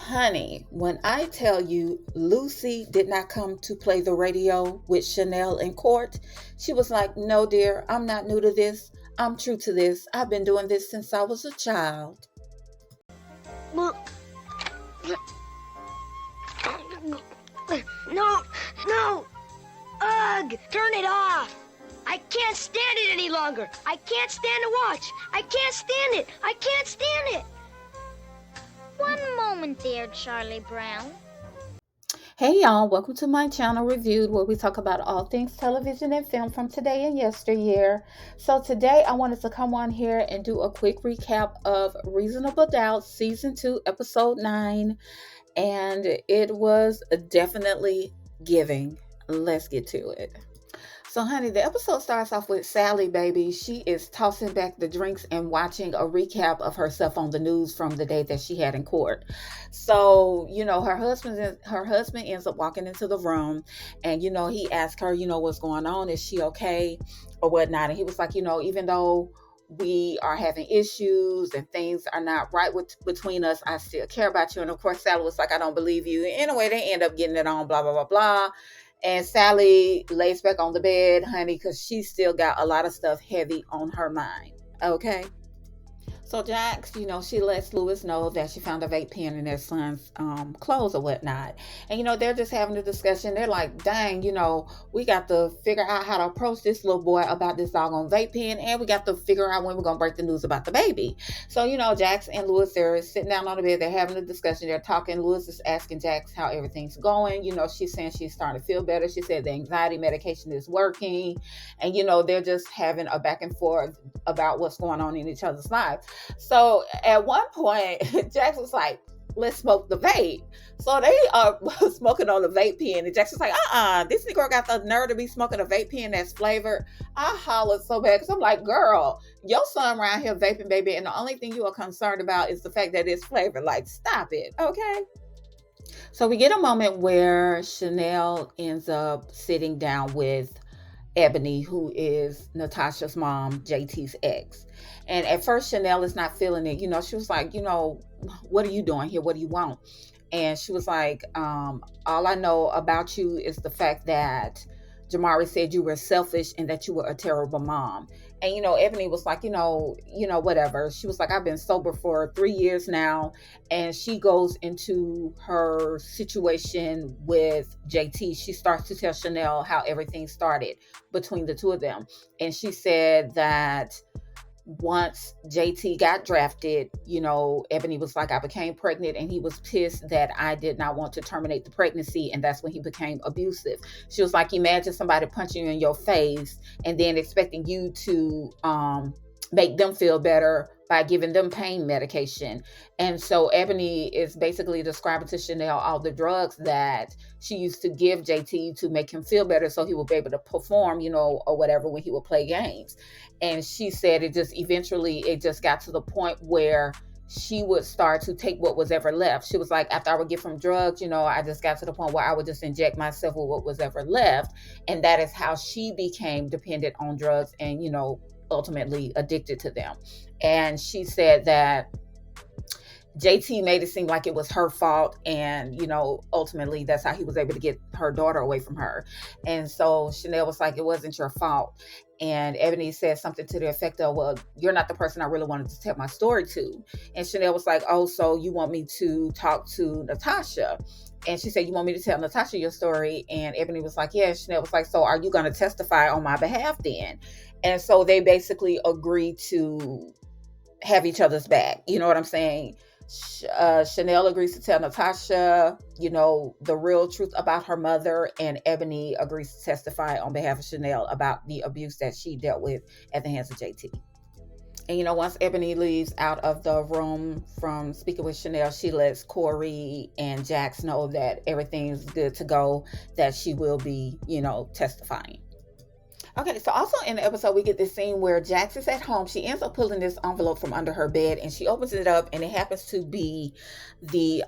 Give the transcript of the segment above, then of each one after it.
Honey, when I tell you Lucy did not come to play the radio with Chanel in court, she was like, "No, dear, I'm not new to this. I'm true to this. I've been doing this since I was a child." No, no! Ugh! Turn it off! I can't stand it any longer! I can't stand to watch! I can't stand it! I can't stand it! One moment there, Charlie Brown. Hey y'all, welcome to my channel Reviewed, where we talk about all things television and film from today and yesteryear. So today I wanted to come on here and do a quick recap of Reasonable Doubt Season 2, Episode 9. And it was definitely giving. Let's get to it. So, honey, the episode starts off with Sally, baby. She is tossing back the drinks and watching a recap of herself on the news from the day that she had in court. So, her husband ends up walking into the room, and he asked her, what's going on? Is she okay, or whatnot? And he was like, even though we are having issues and things are not right between us, I still care about you. And of course, Sally was like, I don't believe you. Anyway, they end up getting it on, blah blah blah blah. And Sally lays back on the bed, honey, because she still got a lot of stuff heavy on her mind. Okay. So Jax, she lets Louis know that she found a vape pen in their son's clothes or whatnot. And, they're just having a discussion. They're like, dang, we got to figure out how to approach this little boy about this doggone vape pen. And we got to figure out when we're going to break the news about the baby. So, Jax and Louis, they're sitting down on the bed. They're having a discussion. They're talking. Louis is asking Jax how everything's going. She's saying she's starting to feel better. She said the anxiety medication is working. And, they're just having a back and forth about what's going on in each other's lives. So at one point, Jax was like, let's smoke the vape. So they are smoking on the vape pen. And Jax was like, this Negro got the nerve to be smoking a vape pen that's flavored. I hollered so bad because I'm like, girl, your son around here vaping, baby. And the only thing you are concerned about is the fact that it's flavored. Like, stop it. Okay. So we get a moment where Chanel ends up sitting down with Ebony, who is Natasha's mom, JT's ex. And at first, Chanel is not feeling it. She was like, what are you doing here? What do you want? And she was like, all I know about you is the fact that Jamari said you were selfish and that you were a terrible mom. And, Ebony was like, whatever. She was like, I've been sober for 3 years now. And she goes into her situation with JT. She starts to tell Chanel how everything started between the two of them. And she said that once JT got drafted, Ebony was like, I became pregnant and he was pissed that I did not want to terminate the pregnancy. And that's when he became abusive. She was like, imagine somebody punching you in your face and then expecting you to make them feel better by giving them pain medication. And so Ebony is basically describing to Chanel all the drugs that she used to give JT to make him feel better so he would be able to perform, or whatever when he would play games. And she said it just got to the point where she would start to take what was ever left. She was like, after I would get from drugs, I just got to the point where I would just inject myself with what was ever left. And that is how she became dependent on drugs and, ultimately addicted to them. And she said that JT made it seem like it was her fault. And, ultimately that's how he was able to get her daughter away from her. And so Chanel was like, it wasn't your fault. And Ebony said something to the effect of, well, you're not the person I really wanted to tell my story to. And Chanel was like, oh, so you want me to talk to Natasha? And she said, you want me to tell Natasha your story? And Ebony was like, yeah. Chanel was like, so are you going to testify on my behalf then? And so they basically agreed to have each other's back. You know what I'm saying? Chanel agrees to tell Natasha, the real truth about her mother, and Ebony agrees to testify on behalf of Chanel about the abuse that she dealt with at the hands of JT. And once Ebony leaves out of the room from speaking with Chanel, she lets Corey and Jax know that everything's good to go, that she will be, testifying. Okay, so also in the episode, we get this scene where Jax is at home. She ends up pulling this envelope from under her bed, and she opens it up, and it happens to be the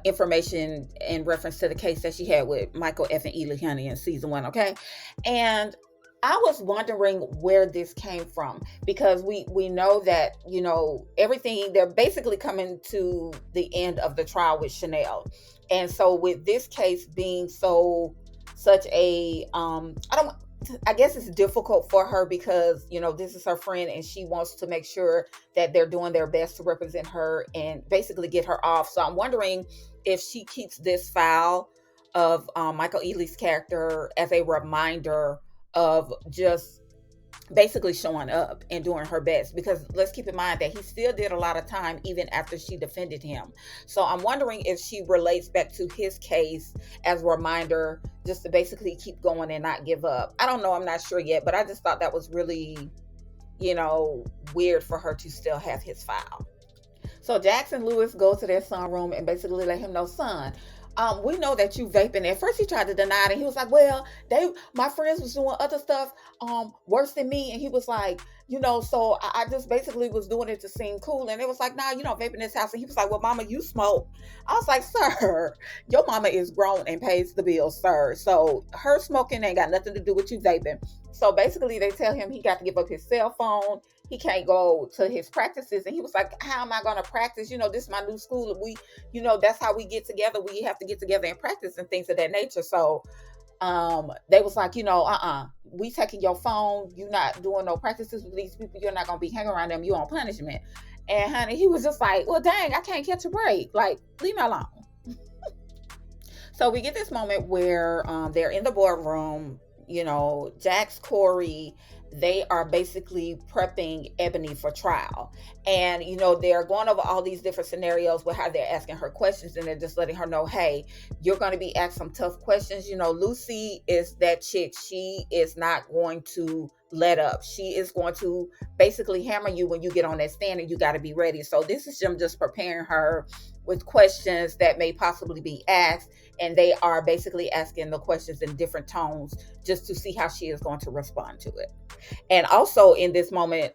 information in reference to the case that she had with Michael F. and Ely Honey in season 1. Okay, and I was wondering where this came from, because we know that, everything, they're basically coming to the end of the trial with Chanel. And so with this case being such a I guess it's difficult for her, because this is her friend and she wants to make sure that they're doing their best to represent her and basically get her off. So I'm wondering if she keeps this file of Michael Ealy's character as a reminder of just basically showing up and doing her best, because let's keep in mind that he still did a lot of time even after she defended him. So I'm wondering if she relates back to his case as a reminder, just to basically keep going and not give up. I don't know, I'm not sure yet, but I just thought that was really weird for her to still have his file. So Jax and Lewis go to their son room and basically let him know, son, we know that you vaping. At first he tried to deny it, and he was like, well, my friends was doing other stuff worse than me. And he was like, so I just basically was doing it to seem cool. And it was like, nah, you don't vape in this house. And he was like, well, mama, you smoke. I was like, sir, your mama is grown and pays the bills, sir. So her smoking ain't got nothing to do with you vaping. So basically they tell him he got to give up his cell phone. He can't go to his practices. And he was like, how am I going to practice? This is my new school. We, that's how we get together. We have to get together and practice and things of that nature. So they was like, we taking your phone. You not doing no practices with these people. You're not going to be hanging around them. You on punishment. And honey, he was just like, well, dang, I can't catch a break. Like, leave me alone. So we get this moment where they're in the boardroom, Jax, Corey, they are basically prepping Ebony for trial. And, they're going over all these different scenarios with how they're asking her questions, and they're just letting her know, hey, you're going to be asked some tough questions. Lucy is that chick. She is not going to let up. She is going to basically hammer you when you get on that stand, and you got to be ready. So this is them just preparing her with questions that may possibly be asked, and they are basically asking the questions in different tones just to see how she is going to respond to it. And also in this moment,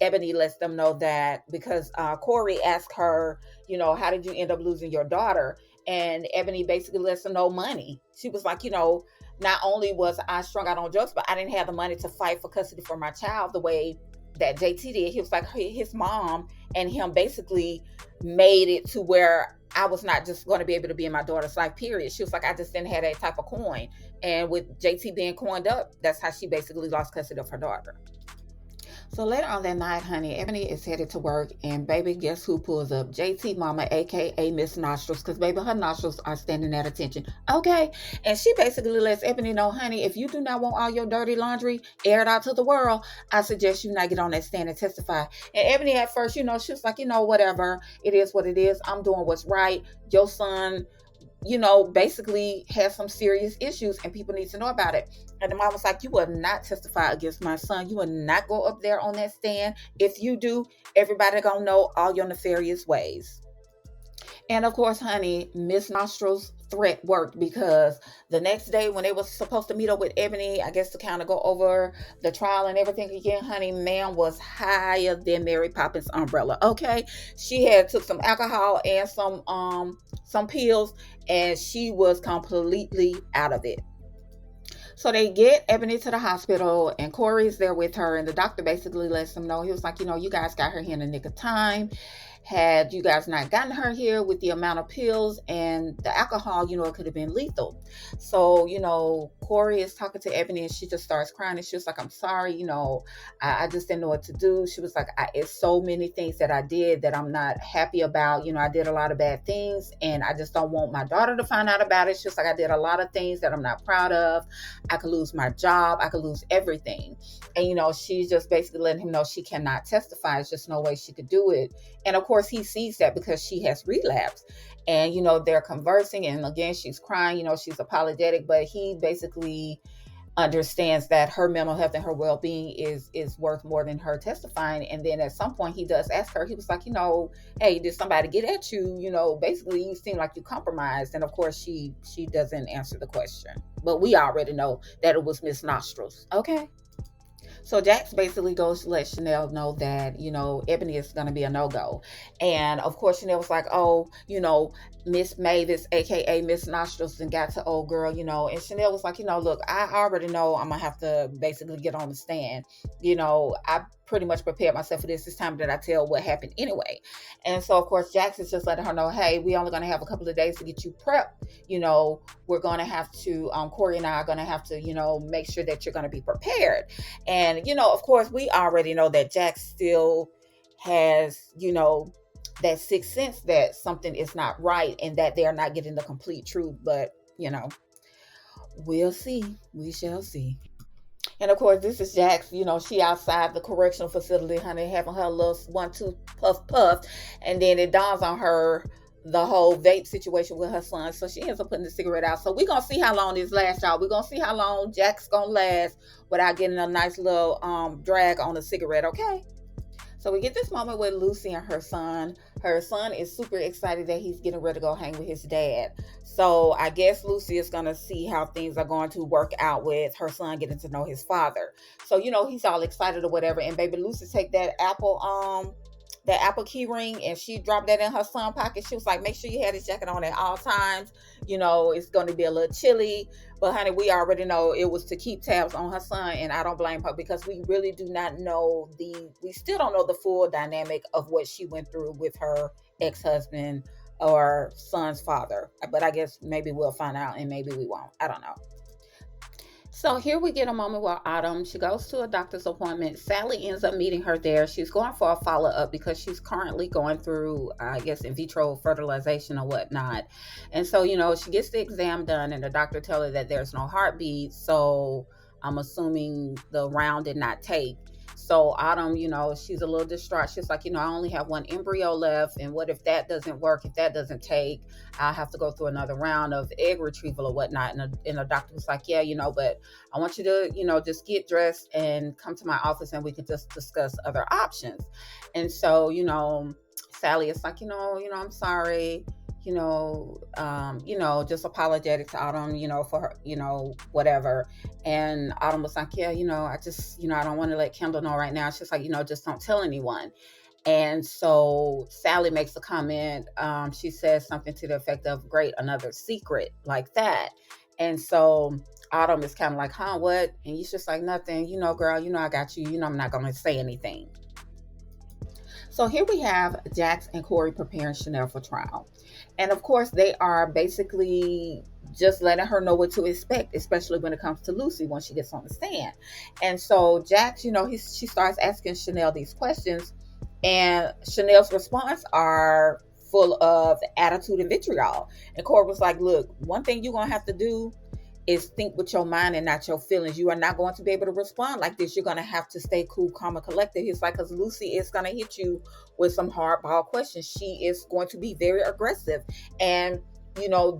Ebony lets them know that, because Corey asked her, how did you end up losing your daughter? And Ebony basically lets them know money. She was like, not only was I strung out on drugs, but I didn't have the money to fight for custody for my child the way that JT did. He was like, his mom and him basically made it to where I was not just going to be able to be in my daughter's life, period. She was like, I just didn't have that type of coin. And with JT being coined up, that's how she basically lost custody of her daughter. So later on that night, honey, Ebony is headed to work, and baby, guess who pulls up? JT mama, aka Miss Nostrils, because baby, her nostrils are standing at attention. Okay. And she basically lets Ebony know, honey, if you do not want all your dirty laundry aired out to the world, I suggest you not get on that stand and testify. And Ebony at first, she was like, whatever, it is what it is. I'm doing what's right. Your son, basically has some serious issues and people need to know about it. And the mom was like, you will not testify against my son. You will not go up there on that stand. If you do, everybody gonna know all your nefarious ways. And of course, honey, Miss Nostrils' threat worked, because the next day when they was supposed to meet up with Ebony, I guess to kind of go over the trial and everything again, honey, man was higher than Mary Poppins' umbrella. Okay. She had took some alcohol and some pills, and she was completely out of it. So they get Ebony to the hospital, and Corey's there with her, and the doctor basically lets them know, he was like, you guys got her here in the nick of time. Had you guys not gotten her here with the amount of pills and the alcohol, it could have been lethal. So, Corey is talking to Ebony, and she just starts crying, and she was like, I'm sorry, I just didn't know what to do. She was like, it's so many things that I did that I'm not happy about. I did a lot of bad things, and I just don't want my daughter to find out about it. She was like, I did a lot of things that I'm not proud of. I could lose my job. I could lose everything. And, she's just basically letting him know she cannot testify. It's just no way she could do it. And of course, he sees that because she has relapsed. And, they're conversing. And again, she's crying, she's apologetic. But he basically understands that her mental health and her well-being is worth more than her testifying. And then at some point, he does ask her, he was like, hey, did somebody get at you? Basically, you seem like you compromised. And of course, she doesn't answer the question. But we already know that it was Miss Nostrils. Okay. So Jax basically goes to let Chanel know that, Ebony is going to be a no-go. And of course, Chanel was like, oh, Miss Mavis, aka Miss Nostrils, and got to old girl, and Chanel was like, look, I already know I'm gonna have to basically get on the stand. I pretty much prepared myself for this time that I tell what happened anyway. And so of course Jax is just letting her know, hey, we only gonna have a couple of days to get you prepped. We're gonna have to, Corey and I are gonna have to, make sure that you're gonna be prepared. And of course we already know that Jax still has, that sixth sense that something is not right and that they're not getting the complete truth. But, we'll see. We shall see. And of course, this is Jax. She outside the correctional facility, honey, having her little 1-2 puff puff. And then it dawns on her the whole vape situation with her son. So she ends up putting the cigarette out. So we're going to see how long this lasts, y'all. We're going to see how long Jax going to last without getting a nice little drag on the cigarette, okay? So we get this moment with Lucy and her son. Her son is super excited that he's getting ready to go hang with his dad. So I guess Lucy is going to see how things are going to work out with her son getting to know his father. So, he's all excited or whatever. And baby Lucy take that Apple key ring and she dropped that in her son's pocket. She was like, make sure you have this jacket on at all times. It's going to be a little chilly. But honey, we already know it was to keep tabs on her son, and I don't blame her because we really do not know we still don't know the full dynamic of what she went through with her ex-husband or son's father. But I guess maybe we'll find out and maybe we won't. I don't know. So here we get a moment where Autumn, she goes to a doctor's appointment. Sally ends up meeting her there. She's going for a follow-up because she's currently going through, I guess, in vitro fertilization or whatnot. And so, she gets the exam done and the doctor tells her that there's no heartbeat. So I'm assuming the round did not take. So Autumn, she's a little distraught. She's like, I only have one embryo left. And what if that doesn't work? If that doesn't take, I'll have to go through another round of egg retrieval or whatnot. And the doctor was like, yeah, but I want you to, just get dressed and come to my office and we can just discuss other options. And so, Sally is like, I'm sorry. Just apologetic to Autumn, for her, whatever. And Autumn was like, yeah, I just, I don't want to let Kendall know right now. She's like, just don't tell anyone. And so Sally makes a comment. She says something to the effect of, great, another secret, like that. And so Autumn is kind of like, huh, what? And he's just like, nothing, girl, I got you. I'm not going to say anything. So here we have Jax and Corey preparing Chanel for trial. And of course, they are basically just letting her know what to expect, especially when it comes to Lucy when she gets on the stand. And so Jax, she starts asking Chanel these questions, and Chanel's response are full of attitude and vitriol. And Corey was like, look, one thing you're going to have to do is think with your mind and not your feelings. You are not going to be able to respond like this. You're going to have to stay cool, calm, and collected. He's like, because Lucy is going to hit you with some hardball questions. She is going to be very aggressive. And,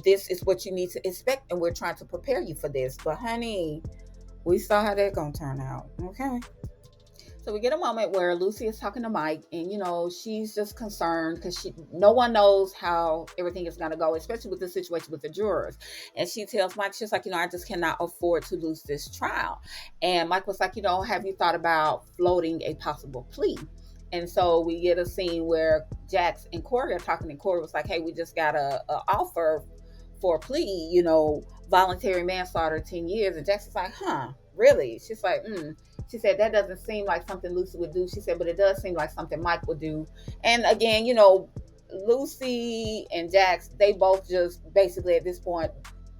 this is what you need to expect. And we're trying to prepare you for this. But honey, we saw how that's going to turn out. Okay. So we get a moment where Lucy is talking to Mike, and she's just concerned because no one knows how everything is going to go, especially with the situation with the jurors. And she tells Mike, she's like, I just cannot afford to lose this trial. And Mike was like, have you thought about floating a possible plea? And so we get a scene where Jax and Corey are talking, and Corey was like, hey, we just got a offer for a plea, voluntary manslaughter, 10 years. And Jax is like, huh, really? She's like, She said, that doesn't seem like something Lucy would do. She said, but it does seem like something Mike would do. And again, Lucy and Jax, they both just basically at this point,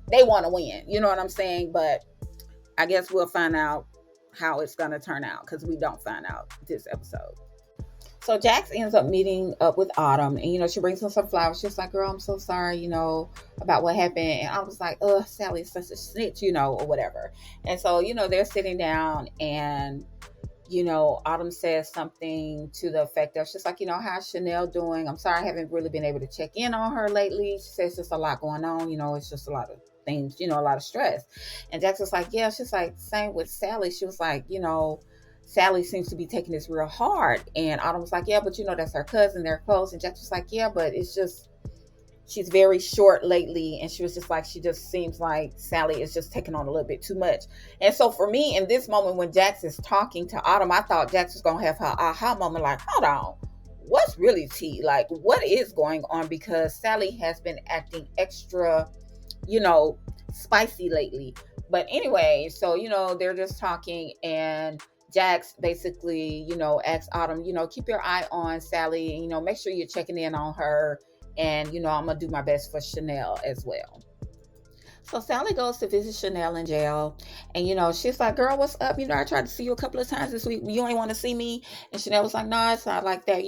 they want to win. You know what I'm saying? But I guess we'll find out how it's going to turn out because we don't find out this episode. So Jax ends up meeting up with Autumn, and she brings him some flowers. She's like, girl, I'm so sorry, about what happened. And I was like, Sally's such a snitch, or whatever. And so, they're sitting down, and Autumn says something to the effect of, she's like, how's Chanel doing? I'm sorry, I haven't really been able to check in on her lately. She says just a lot going on, it's just a lot of things, a lot of stress. And Jax was like, yeah. She's like, same with Sally. She was like, Sally seems to be taking this real hard. And Autumn was like, yeah, but that's her cousin, they're close. And Jax was like, yeah, but it's just, she's very short lately. And she was just like, she just seems like Sally is just taking on a little bit too much. And so for me, in this moment when Jax is talking to Autumn, I thought Jax was going to have her aha moment, like, hold on, what's really tea? Like, what is going on? Because Sally has been acting extra, spicy lately. But anyway, so, they're just talking, and Jax basically, asks Autumn, keep your eye on Sally, make sure you're checking in on her. And, I'm going to do my best for Chanel as well. So Sally goes to visit Chanel in jail. And, she's like, girl, what's up? I tried to see you a couple of times this week. You ain't want to see me. And Chanel was like, no, it's not like that.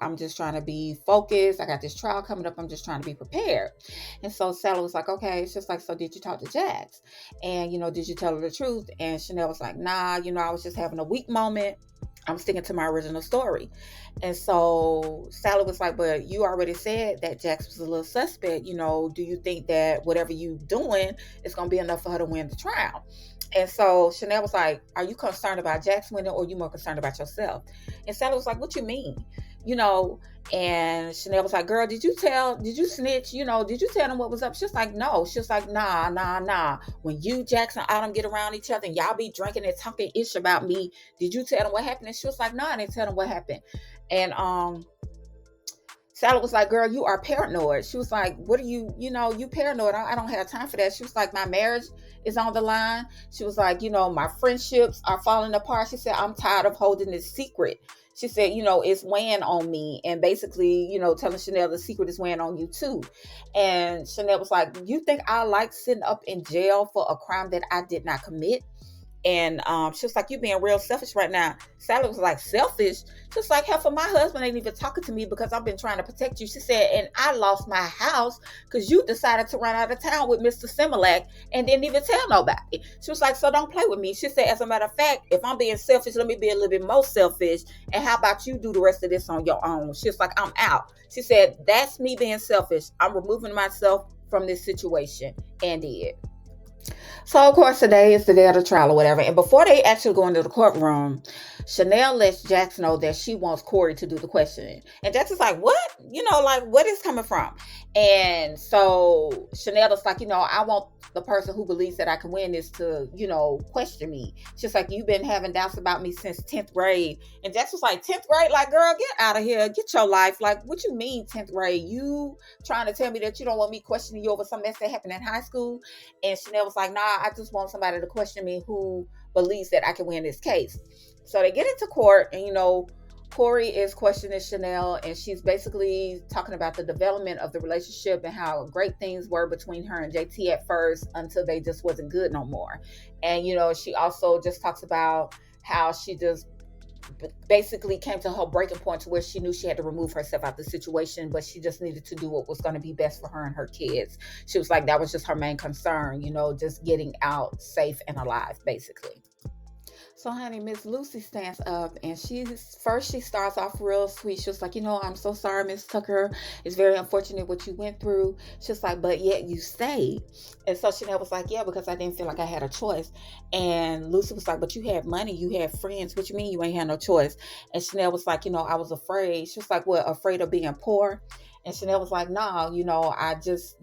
I'm just trying to be focused. I got this trial coming up. I'm just trying to be prepared. And so Sally was like, okay. It's just like, so did you talk to Jax? And, did you tell her the truth? And Chanel was like, nah, I was just having a weak moment. I'm sticking to my original story. And so Sally was like, but you already said that Jax was a little suspect. Do you think that whatever you doing is going to be enough for her to win the trial? And so Chanel was like, are you concerned about Jax winning, or are you more concerned about yourself? And Sally was like, what you mean? And Chanel was like, girl, did you snitch? Did you tell them what was up? She's like, no. She's like, nah. When you, Jax, and Autumn get around each other and y'all be drinking and talking ish about me, did you tell them what happened? And she was like, no, I didn't tell them what happened. And Sally was like, girl, you are paranoid. She was like, what are you, you paranoid. I don't have time for that. She was like, my marriage is on the line. She was like, my friendships are falling apart. She said, I'm tired of holding this secret. She said, it's weighing on me. And basically, telling Chanel the secret is weighing on you too. And Chanel was like, you think I like sitting up in jail for a crime that I did not commit? And she was like, you being real selfish right now. Sally was like, selfish? She was like, hell, for my husband ain't even talking to me because I've been trying to protect you. She said, and I lost my house because you decided to run out of town with Mr. Similac and didn't even tell nobody. She was like, so don't play with me. She said, as a matter of fact, if I'm being selfish, let me be a little bit more selfish. And how about you do the rest of this on your own? She was like, I'm out. She said, that's me being selfish. I'm removing myself from this situation, and did. So, of course, today is the day of the trial or whatever. And before they actually go into the courtroom, Chanel lets Jax know that she wants Corey to do the questioning. And Jax is like, what? What is coming from? And so Chanel is like, I want the person who believes that I can win this to, question me. She's like, you've been having doubts about me since 10th grade. And Jax was like, 10th grade? Like, girl, get out of here. Get your life. Like, what you mean 10th grade? You trying to tell me that you don't want me questioning you over something that happened in high school? And Chanel was like, nah, I just want somebody to question me who believes that I can win this case. So they get into court, and Corey is questioning Chanel, and she's basically talking about the development of the relationship and how great things were between her and JT at first until they just wasn't good no more. And she also just talks about how she just basically came to her breaking point to where she knew she had to remove herself out of the situation, but she just needed to do what was going to be best for her and her kids. She was like, that was just her main concern, just getting out safe and alive, basically. So, honey, Miss Lucy stands up, and she starts off real sweet. She was like, I'm so sorry, Miss Tucker. It's very unfortunate what you went through. She was like, but yet you stayed. And so Chanel was like, yeah, because I didn't feel like I had a choice. And Lucy was like, but you had money, you had friends. What you mean you ain't had no choice? And Chanel was like, I was afraid. She was like, what, afraid of being poor? And Chanel was like, no, I just,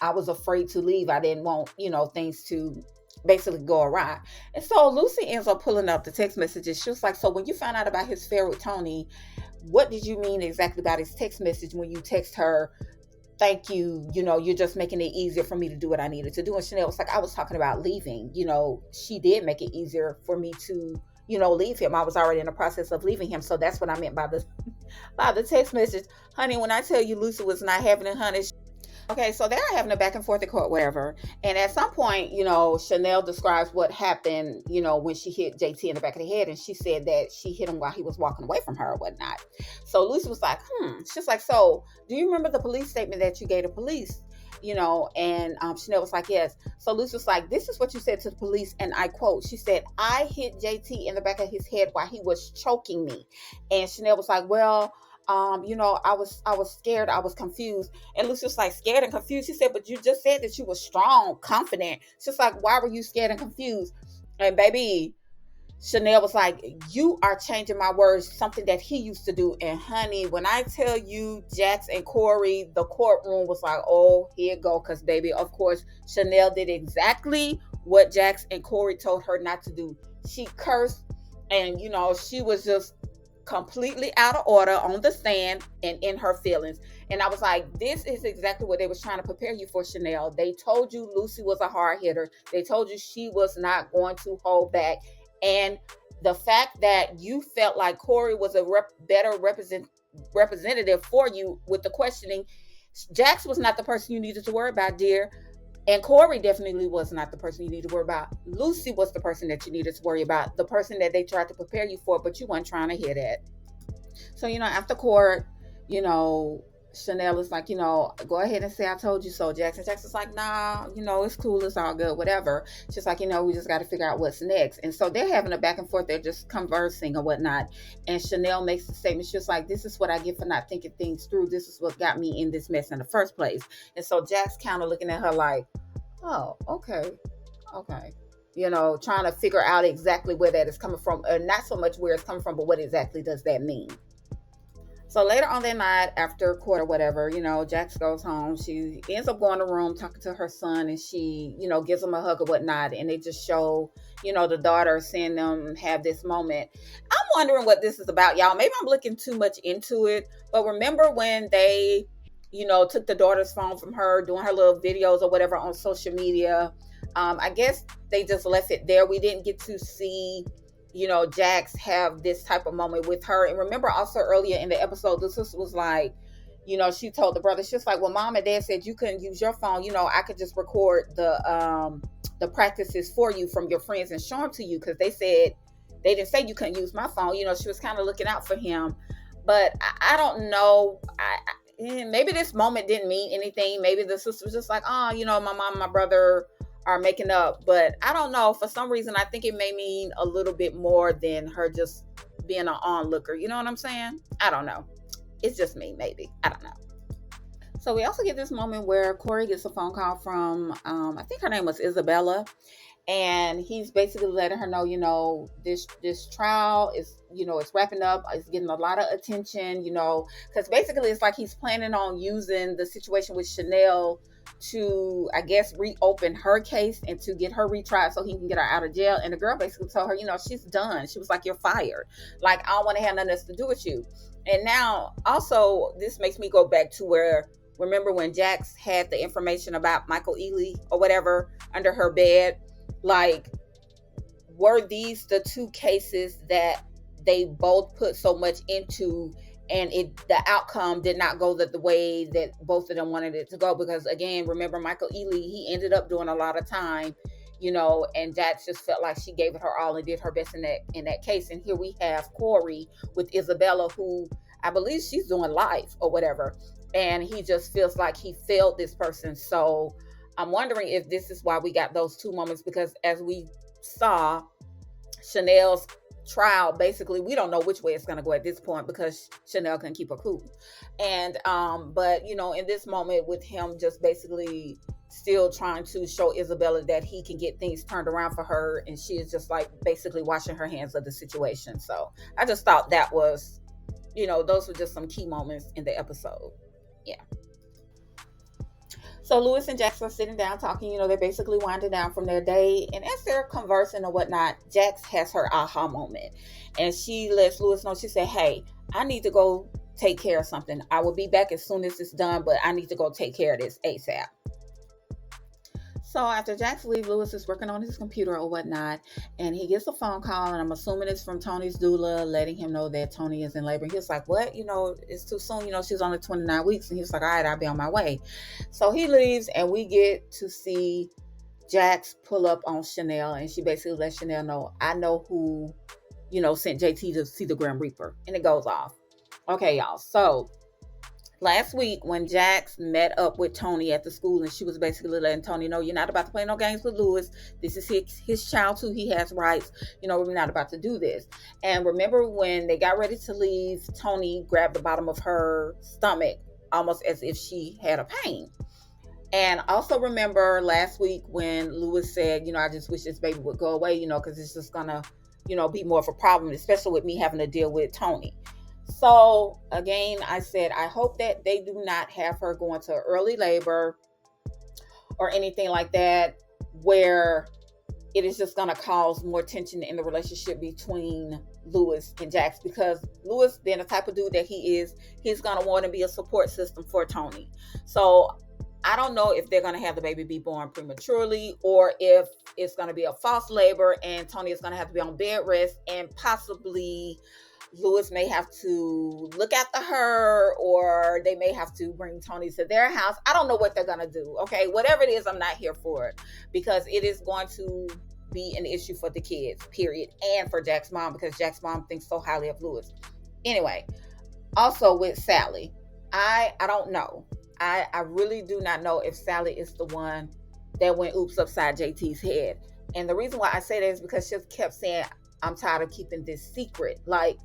I was afraid to leave. I didn't want, things to basically go awry. And so Lucy ends up pulling up the text messages. She was like, so when you found out about his affair with Tony, what did you mean exactly about his text message when you text her, thank you, you're just making it easier for me to do what I needed to do? And Chanel was like, I was talking about leaving. She did make it easier for me to leave him. I was already in the process of leaving him. So that's what I meant by the text message. Honey, when I tell you Lucy was not having it, honey. Okay, so they're having a back and forth at court, whatever. And at some point, Chanel describes what happened, when she hit JT in the back of the head. And she said that she hit him while he was walking away from her or whatnot. So Lucy was like, She's like, so do you remember the police statement that you gave the police? And Chanel was like, yes. So Lucy was like, this is what you said to the police. And I quote, she said, I hit JT in the back of his head while he was choking me. And Chanel was like, well, I was scared. I was confused. And Lucy was like, scared and confused. She said, but you just said that you were strong, confident. She's like, why were you scared and confused? And baby, Chanel was like, you are changing my words, something that he used to do. And honey, when I tell you Jax and Corey, the courtroom was like, oh, here it go. Because baby, of course, Chanel did exactly what Jax and Corey told her not to do. She cursed, and she was just completely out of order on the stand and in her feelings. And I was like, this is exactly what they was trying to prepare you for, Chanel. They told you Lucy was a hard hitter. They told you she was not going to hold back. And the fact that you felt like Corey was a better representative for you with the questioning, Jax was not the person you needed to worry about, dear. And Corey definitely was not the person you needed to worry about. Lucy was the person that you needed to worry about, the person that they tried to prepare you for, but you weren't trying to hear that. So, after court, Chanel is like, go ahead and say I told you so, Jackson. Jackson's like, nah, it's cool, it's all good, whatever. She's like, we just got to figure out what's next. And so they're having a back and forth. They're just conversing or whatnot. And Chanel makes the statement. She's like, this is what I get for not thinking things through. This is what got me in this mess in the first place. And so Jack's kind of looking at her like, oh, okay. Trying to figure out exactly where that is coming from. Not so much where it's coming from, but what exactly does that mean? So later on that night, after court or whatever, Jax goes home. She ends up going to the room, talking to her son, and she, gives him a hug or whatnot. And they just show, the daughter seeing them have this moment. I'm wondering what this is about, y'all. Maybe I'm looking too much into it. But remember when they, took the daughter's phone from her, doing her little videos or whatever on social media? I guess they just left it there. We didn't get to see Jax have this type of moment with her. And remember also earlier in the episode, the sister was like, she told the brother, she's like, well, mom and dad said you couldn't use your phone. I could just record the practices for you from your friends and show them to you, because they didn't say you couldn't use my phone. She was kind of looking out for him. But I don't know. Maybe this moment didn't mean anything. Maybe the sister was just like, oh, my mom and my brother are making up. But I don't know, for some reason I think it may mean a little bit more than her just being an onlooker. You know what I'm saying? I don't know. It's just me, maybe. I don't know. So we also get this moment where Corey gets a phone call from I think her name was Isabella, and he's basically letting her know, this trial is, it's wrapping up. It's getting a lot of attention, because basically it's like he's planning on using the situation with Chanel to, I guess, reopen her case and to get her retried so he can get her out of jail. And the girl basically told her, she's done. She was like, you're fired. Like, I don't want to have nothing else to do with you. And now also this makes me go back to where, remember when Jax had the information about Michael Ealy or whatever under her bed? Like, were these the two cases that they both put so much into, and the outcome did not go the way that both of them wanted it to go? Because again, remember Michael Ealy, he ended up doing a lot of time, and Jax just felt like she gave it her all and did her best in that case. And here we have Corey with Isabella, who I believe she's doing life or whatever, and he just feels like he failed this person. So I'm wondering if this is why we got those two moments, because as we saw, Chanel's trial, basically, we don't know which way it's going to go at this point, because Chanel can keep her cool. And, but, in this moment with him just basically still trying to show Isabella that he can get things turned around for her, and she is just like basically washing her hands of the situation. So I just thought that was, those were just some key moments in the episode. Yeah. So Louis and Jax are sitting down talking, they're basically winding down from their day. And as they're conversing or whatnot, Jax has her aha moment. And she lets Louis know, she said, hey, I need to go take care of something. I will be back as soon as it's done, but I need to go take care of this ASAP. So after Jax leaves, Louis is working on his computer or whatnot, and he gets a phone call, and I'm assuming it's from Tony's doula, letting him know that Tony is in labor. And he was like, what? It's too soon. She's only 29 weeks. And he was like, all right, I'll be on my way. So he leaves, and we get to see Jax pull up on Chanel, and she basically lets Chanel know, I know who, sent JT to see the Grim Reaper. And it goes off. Okay, y'all. So last week when Jax met up with Tony at the school, and she was basically letting Tony know, you're not about to play no games with Louis. This is his child too. He has rights. We're not about to do this. And remember when they got ready to leave, Tony grabbed the bottom of her stomach almost as if she had a pain. And also remember last week when Louis said, I just wish this baby would go away, because it's just gonna, be more of a problem, especially with me having to deal with Tony. So again, I said, I hope that they do not have her go into early labor or anything like that, where it is just going to cause more tension in the relationship between Lewis and Jax, because Lewis, being the type of dude that he is, he's going to want to be a support system for Tony. So I don't know if they're going to have the baby be born prematurely, or if it's going to be a false labor and Tony is going to have to be on bed rest, and possibly Lewis may have to look after her, or they may have to bring Tony to their house. I don't know what they're going to do. Okay, whatever it is, I'm not here for it, because it is going to be an issue for the kids, period, and for Jack's mom, because Jack's mom thinks so highly of Lewis. Anyway, also with Sally, I don't know. I really do not know if Sally is the one that went oops upside JT's head. And the reason why I say that is because she kept saying, I'm tired of keeping this secret. Like,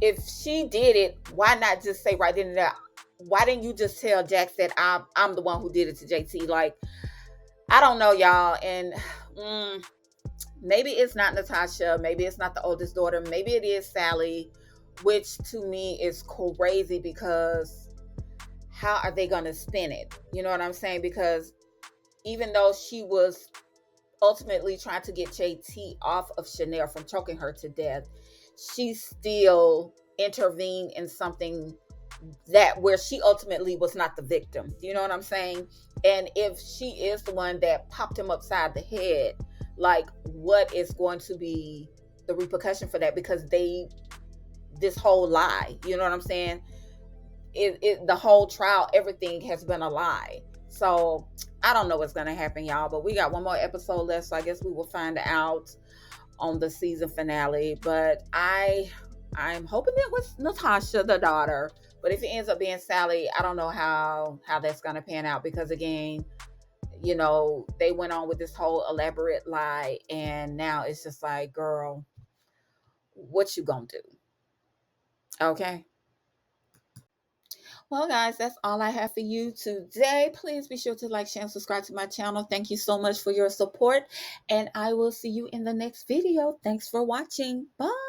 if she did it, why not just say right then and there, why didn't you just tell Jax that I'm the one who did it to JT? Like, I don't know, y'all. And maybe it's not Natasha, maybe it's not the oldest daughter, maybe it is Sally, which to me is crazy, because how are they gonna spin it? You know what I'm saying? Because even though she was ultimately trying to get JT off of Chanel from choking her to death, she still intervened in something that where she ultimately was not the victim. You know what I'm saying? And if she is the one that popped him upside the head, like, what is going to be the repercussion for that? Because this whole lie, you know what I'm saying? The whole trial, everything has been a lie. So I don't know what's going to happen, y'all, but we got one more episode left, so I guess we will find out on the season finale. But I'm hoping it was Natasha, the daughter, but if it ends up being Sally, I don't know how that's going to pan out, because again, they went on with this whole elaborate lie, and now it's just like, girl, what you gonna do? Okay. Well, guys, that's all I have for you today. Please be sure to like, share, and subscribe to my channel. Thank you so much for your support, and I will see you in the next video. Thanks for watching. Bye.